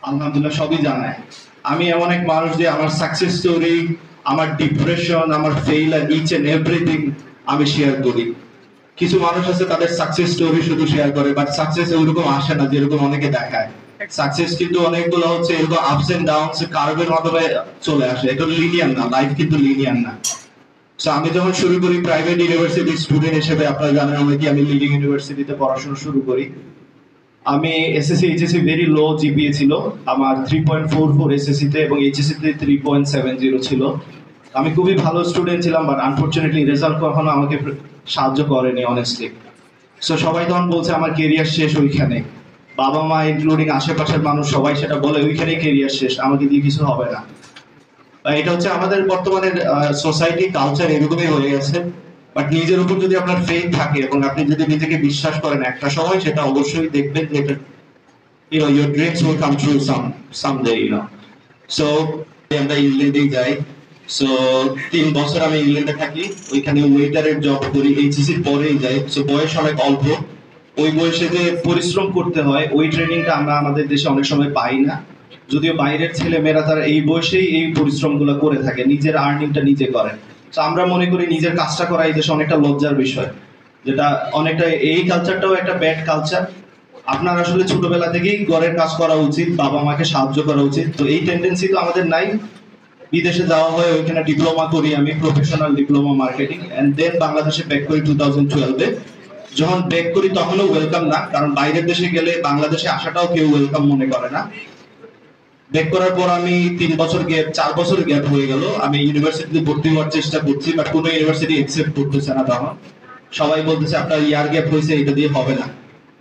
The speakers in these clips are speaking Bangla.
আলহামদুলিল্লাহ সবই জানায়। আমি এমন এক মানুষ যে আমার সাকসেস স্টোরি, আমার ডিপ্রেশন, আমার ফেইলার, ইচ এন্ড এভরিথিং আমি শেয়ার করি। কিছু মানুষ আছে তাদের সাকসেস স্টোরি শুধু শেয়ার করে, বাট সাকসেস ওইরকম আসে না যেরকম অনেকে দেখায়। সাকসেস কিন্তু অনেকগুলো হচ্ছে এরকম আপস এন্ড ডাউনস কার্ভের মাধ্যমে চলে আসে। এটা লিনিয়ার না, লাইফ কিন্তু লিনিয়ার না। সো আমি যখন শুরু করি প্রাইভেট ইউনিভার্সিটি স্টুডেন্ট হিসেবে, আপনারা জানেন অনেকে আমি লিডিং ইউনিভার্সিটিতে পড়াশোনা শুরু করি। আমি SSC HSC very low GPA ছিল আমার 3.44 এসএসসি তে, এবং এইচএসসি তে 3.70 ছিল। আমি খুবই ভালো স্টুডেন্ট ছিলাম, বাট আনফরচুনেটলি রেজাল্ট কখনো আমাকে সাহায্য করেনি অনেস্টলি। সো সবাই তখন বলছে আমার কেরিয়ার শেষ ওইখানে, বাবা মা ইনক্লুডিং আশেপাশের মানুষ সবাই সেটা বলে ওইখানেই কেরিয়ার শেষ, আমাকে দিয়ে কিছু হবে না। এটা হচ্ছে আমাদের বর্তমানের সোসাইটি কালচার এরকমই হয়ে গেছে। বাট নিজের উপর যদি আপনার ফেথ থাকে এবং আপনি যদি নিজেকে বিশ্বাস করেন, একটা সময় সেটা অবশ্যই দেখবেন যে এটা your dreams will come true someday, so আমরা ইংল্যান্ডে যাই। সো 3 বছর আমি ইংল্যান্ডে থাকি, ওইখানে ওয়েটারের জব করি, এইচএসসি পরেই যাই। সো বয়স অনেক অল্প, ওই বয়সে যে পরিশ্রম করতে হয় ওই ট্রেনিংটা আমরা আমাদের দেশে অনেক সময় পাই না। যদিও বাইরের ছেলে মেয়েরা তারা এই বয়সেই এই পরিশ্রমগুলো করে থাকে, নিজের আর্নিংটা নিজে করে। তো আমরা মনে করি নিজের কাজটা করা এই দেশে অনেকটা লজ্জার বিষয়, যেটা অনেকটা এই কালচারটাও একটা ব্যাড কালচার। আপনার আসলে ছোটবেলা থেকেই ঘরের কাজ করা উচিত, বাবা মাকে সাহায্য করা উচিত। তো এই টেন্ডেন্সি তো আমাদের নাই। বিদেশে যাওয়া হয়, ওইখানে ডিপ্লোমা করি আমি, professional diploma marketing, and then বাংলাদেশে ব্যাক করি 2012-এ। যখন ব্যাক করি তখনও ওয়েলকাম না, কারণ বাইরের দেশে গেলে বাংলাদেশে আসাটাও কেউ ওয়েলকাম মনে করে না। ব্যাক করার পর আমি 3 বছর গ্যাপ, 4 বছর গ্যাপ হয়ে গেল। আমি ইউনিভার্সিটিতে ভর্তি হওয়ার চেষ্টা করছি, বাট কোনো ইউনিভার্সিটি একসেপ্ট করতেছে না তখন। সবাই বলতেছে আপনার ইয়ার গ্যাপ হয়েছে, এটা দিয়ে হবে না।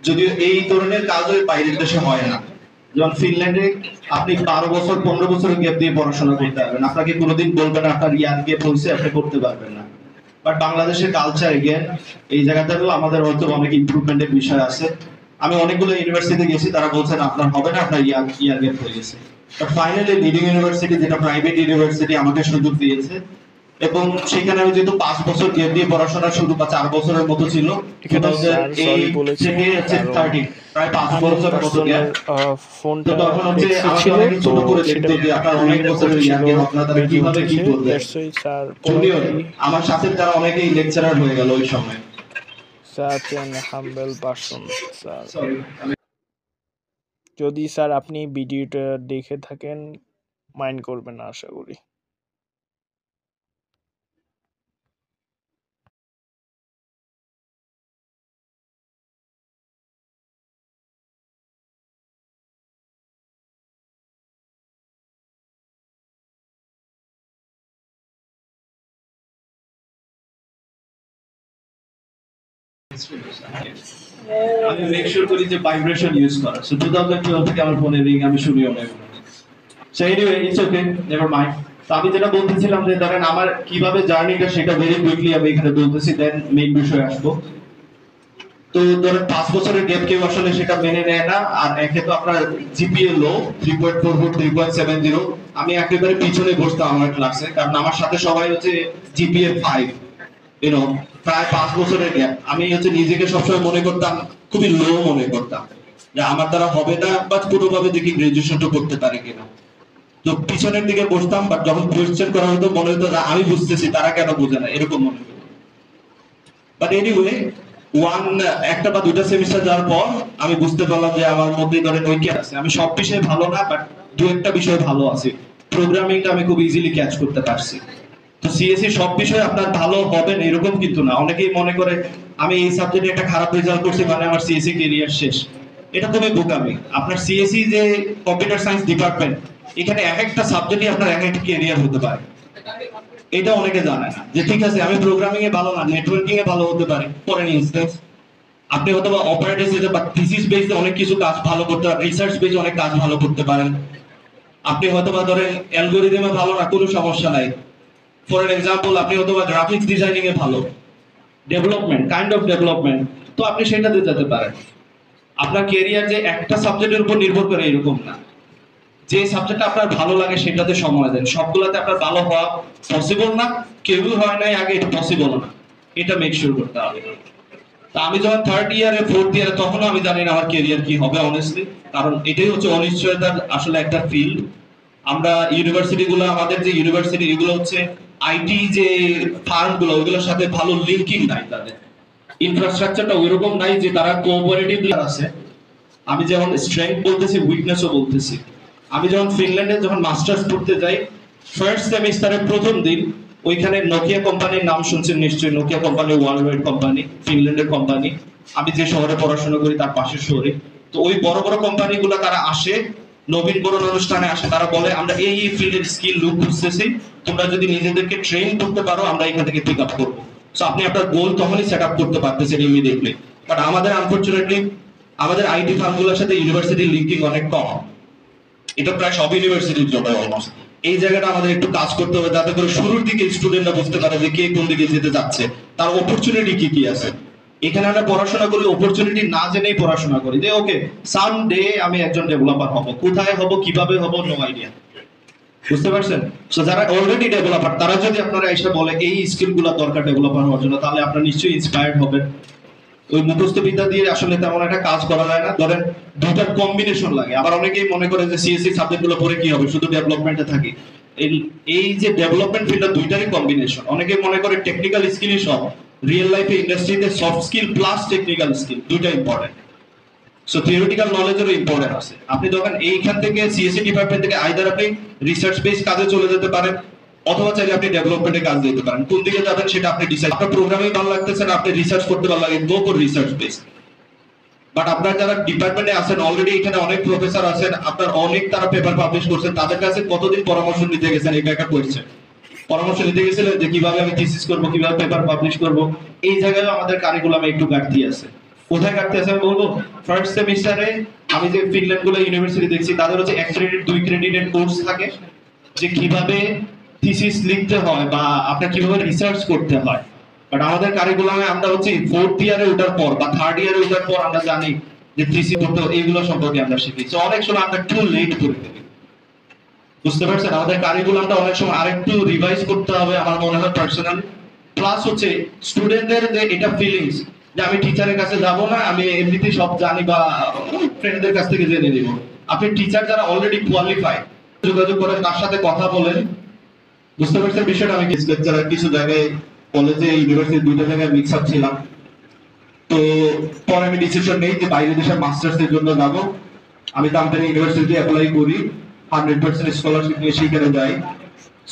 যদিও এই ধরনের কাজ ওই বাইরের দেশে হয় না। যেমন ফিনল্যান্ডে আপনি 12 বছর 15 বছর গ্যাপ দিয়ে পড়াশোনা করতে পারবেন, আপনাকে কোনোদিন বলবেন আপনার ইয়ার গ্যাপ হয়েছে আপনি করতে পারবেন না। বাট বাংলাদেশের কালচার এগেন এই জায়গাটাতেও আমাদের হয়তো অনেক ইমপ্রুভমেন্টের বিষয় আছে। আমি অনেকগুলো ইউনিভার্সিটিতে গেছি, তারা বলছেন আপনার হবে না, আপনার ইয়ার গ্যাপ হয়ে গেছে। বাট ফাইনালি লিডিং ইউনিভার্সিটি, যেটা প্রাইভেট ইউনিভার্সিটি, আমাকে সুযোগ দিয়েছে। এবং সেখানে আমি যেহেতু 5 বছর গ্যাপ দিয়ে পড়াশোনা শুরু, বা 4 বছরের মতো ছিল, 2008 থেকে 13, প্রায় 5 বছর মতো গ্যাপ। তো তখন হচ্ছে আমাকে অনেকে ছোট করে দেখতো যে আপনার অনেক বছরের ইয়ার গ্যাপ, আপনারা কিভাবে কি করবেন। যদিও আমার সাথে যারা অনেকেই লেকচারার হয়ে গেল ওই সময়। such an humble person, sir. Sorry যদি স্যার আপনি ভিডিওটা দেখে থাকেন, মাইন্ড করবেন না আশা করি। আমি মেক শিওর করি যে ভাইব্রেশন ইউজ করা। সো 2012 থেকে আমার ফোনে রিং আমি শুনি অনেক। So anyway it's okay, never mind. তো আমি যেটা বলতেছিলাম যে ধরেন আমার কিভাবে জার্নিটা সেটা ভেরি কুইকলি আমি এখানে বলতেছি, দেন মেইন বিষয়ে আসবো। তো ধরেন 5 বছরের গ্যাপ কেউ আসলে সেটা মেনে নেয় না। আর একে তো আপনার জিপিএ লো, 3.44 3.70, আমি একেবারে পিছনে বসতাম আমার ক্লাসে, কারণ আমার সাথে সবাই হচ্ছে জিপিএ 5, ইউনো, প্রায় 5 বছরের গ্যাপ। আমি হচ্ছে নিজেকে সবসময় মনে করতাম খুবই লো মনে করতাম, যে আমার দ্বারা হবে না, বা কোনোভাবে দেখি গ্রাজুয়েশনটা করতে পারে কিনা। তো পিছনের দিকে বসতাম, বাট যখন কোয়েশ্চেন করা হতো মনে হতো আমি বুঝতেছি তারা কেন বোঝে না, এরকম মনে হতো। বাট এনিওয়ে একটা বা দুইটা সেমিস্টার যাওয়ার পর আমি বুঝতে পারলাম যে আমার মধ্যে ধরেন ঐক্য আছে। আমি সব বিষয়ে ভালো না, বাট দু একটা বিষয়ে ভালো আছি। প্রোগ্রামিংটা আমি খুব ইজিলি ক্যাচ করতে পারছি। তো সিএসসি সব বিষয়ে আপনার ভালো হবেন এরকম কিন্তু না। অনেকেই মনে করে আমি এই সাবজেক্টে একটা খারাপ রেজাল্ট করছি মানে আমার সিএসসি ক্যারিয়ার শেষ। এটা খুবই বোকামি। আপনার সিএসসি যে কম্পিউটার সায়েন্স ডিপার্টমেন্ট, এখানে এক একটা সাবজেক্টই আপনার এক একটা ক্যারিয়ার হতে পারে। এটা অনেকে জানে না যে ঠিক আছে আমি প্রোগ্রামিং এ ভালো না, নেটওয়ার্কিং এ ভালো হতে পারি। ফর এন ইনস্টেন্স আপনি হয়তো বা অপারেটর হিসেবে বা থিসিস বেসে অনেক কিছু কাজ ভালো করতে পারেন, রিসার্চ বেসে অনেক কাজ ভালো করতে পারেন। আপনি হয়তো বা ধরেন অ্যালগরিদমে ভালো না, কোনো সমস্যা নাই। ফর এন এক্সাম্পল আপনি হয়তো বা গ্রাফিক্স ডিজাইনিং এ ভালো, ডেভেলপমেন্ট কাইন্ড অফ ডেভেলপমেন্ট, তো আপনি সেটাতে যেতে পারেন। আপনার ক্যারিয়ার যে একটা সাবজেক্টের উপর নির্ভর করে এরকম না। যে সাবজেক্টটা আপনার ভালো লাগে সেটাতে সময় দেন। সবগুলোতে আপনার ভালো হওয়া পসিবল না, কেউই হয় নাই আগে, এটা পসিবল না, এটা মেক শিওর করতে হবে। তা আমি যখন থার্ড ইয়ারে ফোর্থ ইয়ারে তখন আমি জানি না আমার ক্যারিয়ার কি হবে অনেস্টলি, কারণ এটাই হচ্ছে অনিশ্চয়তার আসলে একটা ফিল্ড। আমরা ইউনিভার্সিটি গুলো, আমাদের যে ইউনিভার্সিটি এগুলো হচ্ছে আইটি যে ফার্ম গুলো ওইগুলোর সাথে ভালো লিঙ্কিং নাই, তাদের ইনফ্রাস্ট্রাকচারটা ওইরকম নাই যে তারা কোঅপারেটিভ আছে। আমি যেমন স্ট্রেংথ বলতেছি, উইকনেসও বলতেছি। আমি যখন ফিনল্যান্ডে যখন মাস্টার্স করতে যাই, ফার্স্ট সেমিস্টারের প্রথম দিন ওইখানে নোকিয়া কোম্পানির নাম শুনছেন নিশ্চয়ই। Nokia company world wide company, ফিনল্যান্ডের কোম্পানি। আমি যে শহরে পড়াশোনা করি তার পাশের শহরে। তো ওই বড় বড় কোম্পানিগুলো তারা আসে, নবীনবরণ অনুষ্ঠানে আসে, তারা বলে আমরা এই ফিল্ডের স্কিল লুক খুঁজতেছি, তোমরা যদি নিজেদেরকে ট্রেন করতে পারো আমরা এখান থেকে পিক আপ করবো। সো আপনি আপনার গোল তখনই সেট আপ করতে পারতেছেন ইমিডিয়েটলি। বাট আমাদের আনফরচুনেটলি আমাদের আইটি ফার্মগুলোর সাথে ইউনিভার্সিটির লিঙ্কিং অনেক কম। এটা প্রায় সব ইউনিভার্সিটির জন্য অলমোস্ট। এই জায়গাটা আমাদের একটু কাজ করতে হবে, যাতে করে শুরুর দিকে স্টুডেন্টরা বুঝতে পারে যে কে কোন দিকে যেতে যাচ্ছে, তার অপরচুনিটি কি কি আছে। এখানে আমরা পড়াশোনা করি অপরচুনিটি না জেনেই পড়াশোনা করি যে ওকে সামডে আমি একজন ডেভেলপার হব, কোথায় হব কিভাবে হব নো আইডিয়া। বুঝতে পারছেন? সো যারা অলরেডি ডেভেলপার তারা যদি আপনারা এসে বলে এই স্কিলগুলো দরকার ডেভেলপার হওয়ার জন্য, তাহলে আপনারা নিশ্চয়ই ইন্সপায়ার্ড হবেন। ওই মুখস্থ বিদ্যা দিয়ে আসলে তেমন একটা কাজ করা যায় না। ধরেন দুটার কম্বিনেশন লাগে। আবার অনেকেই মনে করে যে সিএসসি সাবজেক্টগুলো পড়ে কি হবে, শুধু ডেভেলপমেন্টে থাকি। এই যে ডেভেলপমেন্ট ফিল্ডটা দুইটারই কম্বিনেশন। অনেকেই মনে করে টেকনিক্যাল স্কিলই সব, রিয়েল লাইফে ইন্ডাস্ট্রিতে soft skill plus technical skill দুইটা ইম্পর্টেন্ট। সো থিওরিটিক্যাল নলেজেরও ইম্পর্টেন্ট আছে। আপনি যখন এইখান থেকে সিএসসি ডিপার্টমেন্ট থেকে আইদার আপনি রিসার্চ বেস কাজে চলে যেতে পারেন, অথবা চাইলে আপনি ডেভেলপমেন্টে কাজ দিতে পারেন। কোন দিকে যাবেন সেটা আপনি ডিসাইড। আপনার প্রোগ্রামিং ভালো লাগতেছে না, আপনি রিসার্চ করতে ভালো লাগে, go for research base. But আপনার যারা ডিপার্টমেন্টে আছেন অলরেডি, এখানে অনেক প্রফেসর আছেন, আপনার অনেক তারা পেপার পাবলিশ করছেন, তাদের কাছে কতদিন পরামর্শ নিতে গেছেন এটা একটা কোয়েশ্চেন। পরামর্শ নিতে গেছিলেন যে কিভাবে আমি থিসিস করব, কিভাবে পেপার পাবলিশ করব। এই জায়গায় আমাদের কারিকুলামে একটু ঘাটতি আছে। কোথায় ঘাটতি আছে আমি বলবো, ফার্স্ট সেমিস্টারে আমি যে ফিনল্যান্ড গুলো ইউনিভার্সিটি দেখছি তাদের হচ্ছে 1 ক্রেডিট 2 ক্রেডিটের কোর্স থাকে, যে কিভাবে থিসিস লিখতে হয় বা আপনার কিভাবে রিসার্চ করতে হয়। বাট আমাদের কারিকুলামে আমরা হচ্ছে ফোর্থ ইয়ারে ওঠার পর বা থার্ড ইয়ারে ওঠার পর আমরা জানি যে থিসিস করতে এইগুলো সম্পর্কে আমরা শিখি। সো অনেক সময় আমরা টু লেট করে ফেলি। বুঝতে পারছেন? আমাদের কারিকুলামটা অনেক সময় আরেকটু রিভাইজ করতে হবে আমার মনে হয় পার্সোনালি। প্লাস হচ্ছে স্টুডেন্টদের যে এটা ফিলিংস যে আমি টিচারের কাছে যাব না, আমি এমনিতেই সব জানি বা ফ্রেন্ডদের কাছ থেকে জেনে নিব। আপনি টিচার যারা অলরেডি কোয়ালিফাইড যোগাযোগ করে তার সাথে কথা বলেন। বুঝতে পারছেন বিষয়টা? আমি লেকচারার কিছু জায়গায় কলেজে ইউনিভার্সিটি দুটো জায়গায় মিক্স আপ ছিলাম। তো পরে আমি ডিসিশন নেই যে বাইরের দেশে মাস্টার্স এর জন্য যাব। আমি তাম্পানি ইউনিভার্সিটি অ্যাপ্লাই করি, 100% স্কলারশিপ নিয়ে সেখানে যাই।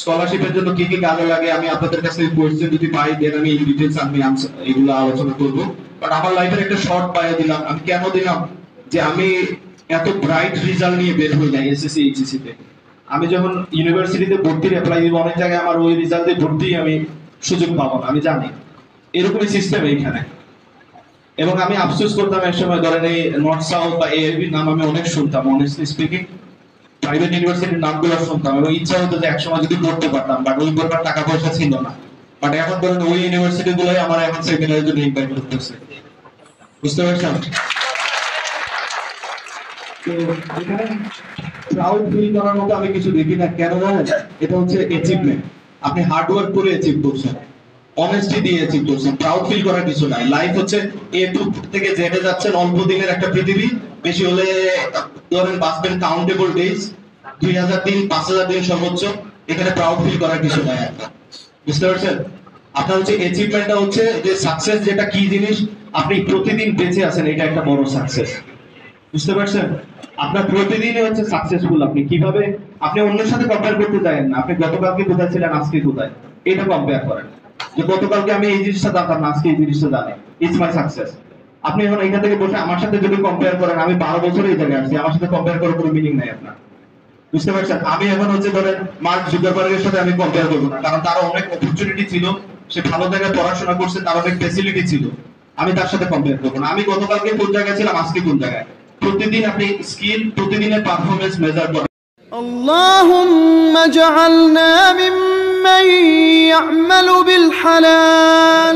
স্কলারশিপের জন্য কি কি কাজে লাগে আমি আপনাদের কাছে কোয়েশ্চেন যদি পাই দেন আমি ইন ডিটেইলস আমি এগুলো আলোচনা করব। বাট আমার লাইফের একটা শর্ট পাইয়ে দিলাম। আমি কেন দিলাম যে আমি এত ব্রাইট রেজাল্ট নিয়ে বের হয়ে যাই এসএসসি এইচএসসি তে। আমি যখন ইউনিভার্সিটিতে ভর্তির অ্যাপ্লাই দিব অনেক জায়গায় আমার ওই রেজাল্টে ভর্তি আমি সুযোগ পাবো না, আমি জানি এরকমই সিস্টেম এইখানে। এবং আমি আফসোস করতাম এক সময়, ধরেন এই নর্থ সাউথ বা এআইবি নাম আমি অনেক শুনতাম, অনেস্টলি স্পিকিং প্রাইভেট ইউনিভার্সিটির নামগুলো শুনতাম এবং ইচ্ছা হতো যে একসময় যদি করতে পারতাম, বাট ওই ব্যাপার টাকা পয়সা ছিল না। বাট এখন ধরেন ওই ইউনিভার্সিটি গুলোই আমার এখন সেমিনারের জন্য ইনভাইট করতেছে। বুঝতে পারছেন? তো এখানে প্রাউড ফিল করার মতো আমি কিছু দেখি না। কেন জানেন? এটা হচ্ছে অ্যাচিভমেন্ট। আপনি হার্ড ওয়ার্ক করে অ্যাচিভ করছেন, অনেস্টি দিয়ে অ্যাচিভ করছেন। প্রাউড ফিল করার কিছু নাই। লাইফ হচ্ছে এ টু থেকে জেডে যাচ্ছেন, অল্প দিনের একটা পৃথিবী। বেশি হলে ধরেন বাঁচবেন কাউন্টেবল ডেজ, 2000 দিন 5000 দিন সর্বোচ্চ। এখানে প্রাউড ফিল করার কিছু নাই একটা। বুঝতে পারছেন? আপনার হচ্ছে অ্যাচিভমেন্টটা হচ্ছে যে সাকসেস যেটা কি জিনিস, আপনি প্রতিদিন বেঁচে আছেন, এটা একটা বড় সাকসেস। বুঝতে পারছেন? আপনার প্রতিদিনই হচ্ছে সাকসেসফুল। আপনি কিভাবে, আপনি অন্যের সাথে কম্পেয়ার করতে চান না। আপনি গতকালকে কোথায় ছিলেন, আজকে কোথায়, এটা কম্পেয়ার করেন। যে গতকালকে আমি এই জিনিসটা জানতাম না, আজকে এই জিনিসটা জানি, ইটস মাই সাকসেস। আপনি এখন এখান থেকে বসে আমার সাথে যদি কম্পেয়ার করেন, আমি 12 বছর এই জায়গায় আসছি, আমার সাথে কম্পেয়ার করার কোনো মিনিং নাই আপনার। বুঝতে পারছেন? আমি এখন হচ্ছে ধরেন মার্ক জুকারবার্গের সাথে আমি কম্পেয়ার করবো না, কারণ তার অনেক অপরচুনিটি ছিল, সে ভালো জায়গায় পড়াশোনা করছে, তার অনেক ফ্যাসিলিটি ছিল। আমি তার সাথে কম্পেয়ার করবো না। আমি গতকালকে কোন জায়গায় ছিলাম, আজকে কোন জায়গায়। প্রতিদিন আপনি স্কিল, প্রতিদিনের পারফরমেন্স মেজার করেন। اللهم اجعلنا ممن يعمل بالحلال